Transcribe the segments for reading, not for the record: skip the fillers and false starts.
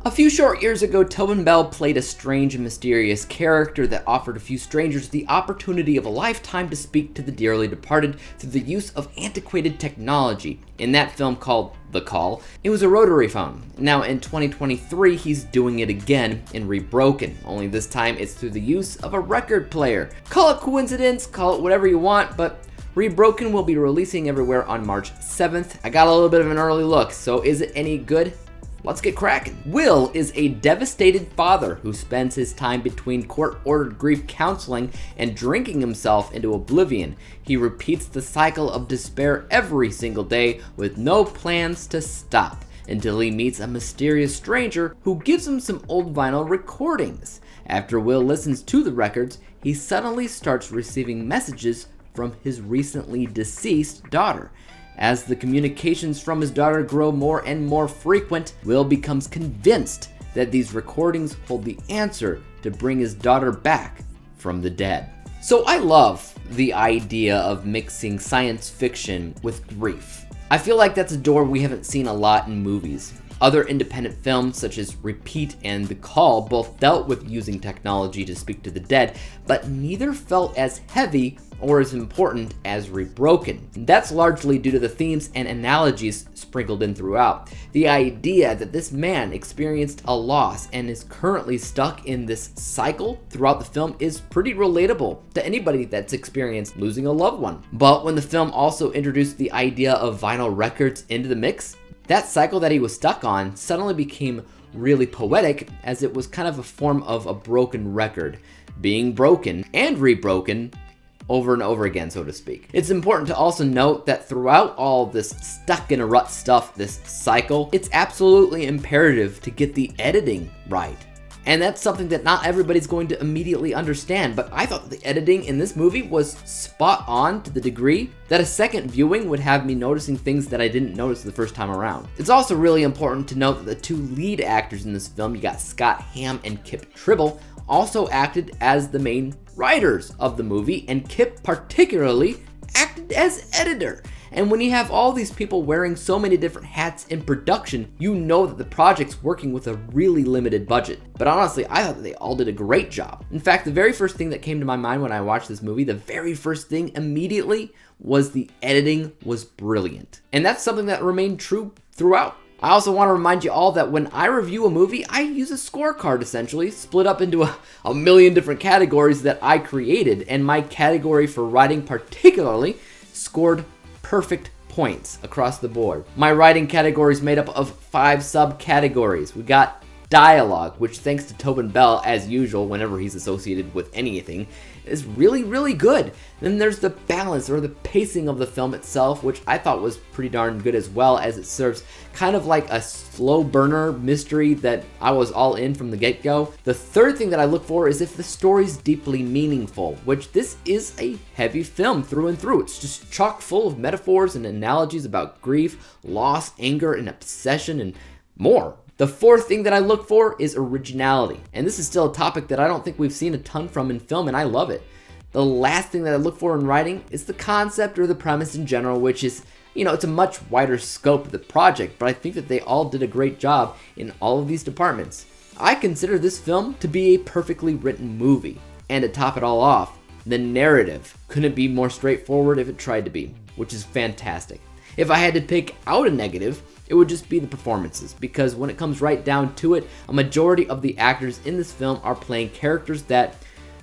A few short years ago, Tobin Bell played a strange and mysterious character that offered a few strangers the opportunity of a lifetime to speak to the dearly departed through the use of antiquated technology. In that film called The Call, it was a rotary phone. Now in 2023, he's doing it again in ReBroken, only this time it's through the use of a record player. Call it coincidence, call it whatever you want, but ReBroken will be releasing everywhere on March 7th. I got a little bit of an early look, so is it any good? Let's get cracking. Will is a devastated father who spends his time between court-ordered grief counseling and drinking himself into oblivion. He repeats the cycle of despair every single day with no plans to stop until he meets a mysterious stranger who gives him some old vinyl recordings. After Will listens to the records, he suddenly starts receiving messages from his recently deceased daughter. As the communications from his daughter grow more and more frequent, Will becomes convinced that these recordings hold the answer to bring his daughter back from the dead. So I love the idea of mixing science fiction with grief. I feel like that's a door we haven't seen a lot in movies. Other independent films such as Repeat and The Call both dealt with using technology to speak to the dead, but neither felt as heavy or as important as ReBroken. That's largely due to the themes and analogies sprinkled in throughout. The idea that this man experienced a loss and is currently stuck in this cycle throughout the film is pretty relatable to anybody that's experienced losing a loved one. But when the film also introduced the idea of vinyl records into the mix, that cycle that he was stuck on suddenly became really poetic, as it was kind of a form of a broken record, being broken and rebroken over and over again, so to speak. It's important to also note that throughout all this stuck in a rut stuff, this cycle, it's absolutely imperative to get the editing right. And that's something that not everybody's going to immediately understand, but I thought the editing in this movie was spot on to the degree that a second viewing would have me noticing things that I didn't notice the first time around. It's also really important to note that the two lead actors in this film, you got Scott Hamm and Kipp Tribble, also acted as the main writers of the movie, and Kipp particularly acted as editor. And when you have all these people wearing so many different hats in production, you know that the project's working with a really limited budget. But honestly, I thought that they all did a great job. In fact, the very first thing that came to my mind when I watched this movie, the very first thing immediately was the editing was brilliant. And that's something that remained true throughout. I also want to remind you all that when I review a movie, I use a scorecard essentially, split up into a million different categories that I created, and my category for writing particularly scored perfect points across the board. My writing category is made up of 5 subcategories. We got dialogue, which thanks to Tobin Bell, as usual, whenever he's associated with anything, is really, really good. Then there's the balance or the pacing of the film itself, which I thought was pretty darn good as well, as it serves kind of like a slow burner mystery that I was all in from the get-go. The third thing that I look for is if the story's deeply meaningful, which this is a heavy film through and through. It's just chock full of metaphors and analogies about grief, loss, anger, and obsession, and more. The fourth thing that I look for is originality, and this is still a topic that I don't think we've seen a ton from in film, and I love it. The last thing that I look for in writing is the concept or the premise in general, which is, it's a much wider scope of the project, but I think that they all did a great job in all of these departments. I consider this film to be a perfectly written movie, and to top it all off, the narrative couldn't be more straightforward if it tried to be, which is fantastic. If I had to pick out a negative, it would just be the performances, because when it comes right down to it, a majority of the actors in this film are playing characters that,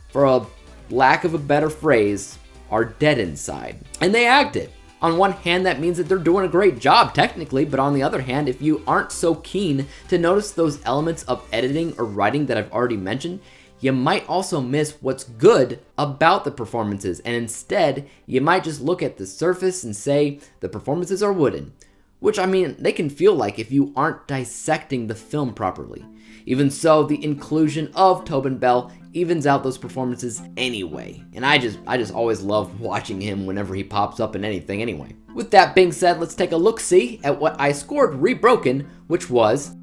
for a lack of a better phrase, are dead inside. And they act it. On one hand, that means that they're doing a great job technically, but on the other hand, if you aren't so keen to notice those elements of editing or writing that I've already mentioned, you might also miss what's good about the performances, and instead, you might just look at the surface and say the performances are wooden. Which, they can feel like if you aren't dissecting the film properly. Even so, the inclusion of Tobin Bell evens out those performances anyway. And I just always love watching him whenever he pops up in anything anyway. With that being said, let's take a look-see at what I scored ReBroken, which was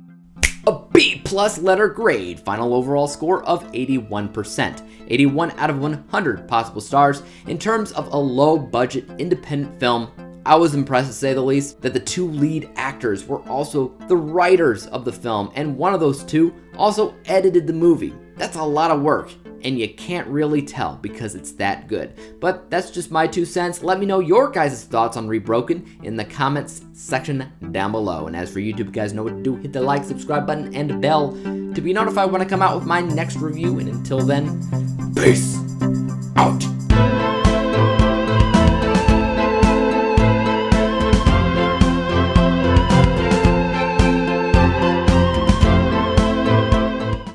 a B+ letter grade, final overall score of 81%. 81 out of 100 possible stars. In terms of a low-budget independent film, I was impressed, to say the least, that the two lead actors were also the writers of the film, and one of those two also edited the movie. That's a lot of work, and you can't really tell because it's that good. But that's just my 2 cents. Let me know your guys' thoughts on ReBroken in the comments section down below. And as for YouTube, you guys know what to do. Hit the like, subscribe button, and bell to be notified when I come out with my next review. And until then, peace out.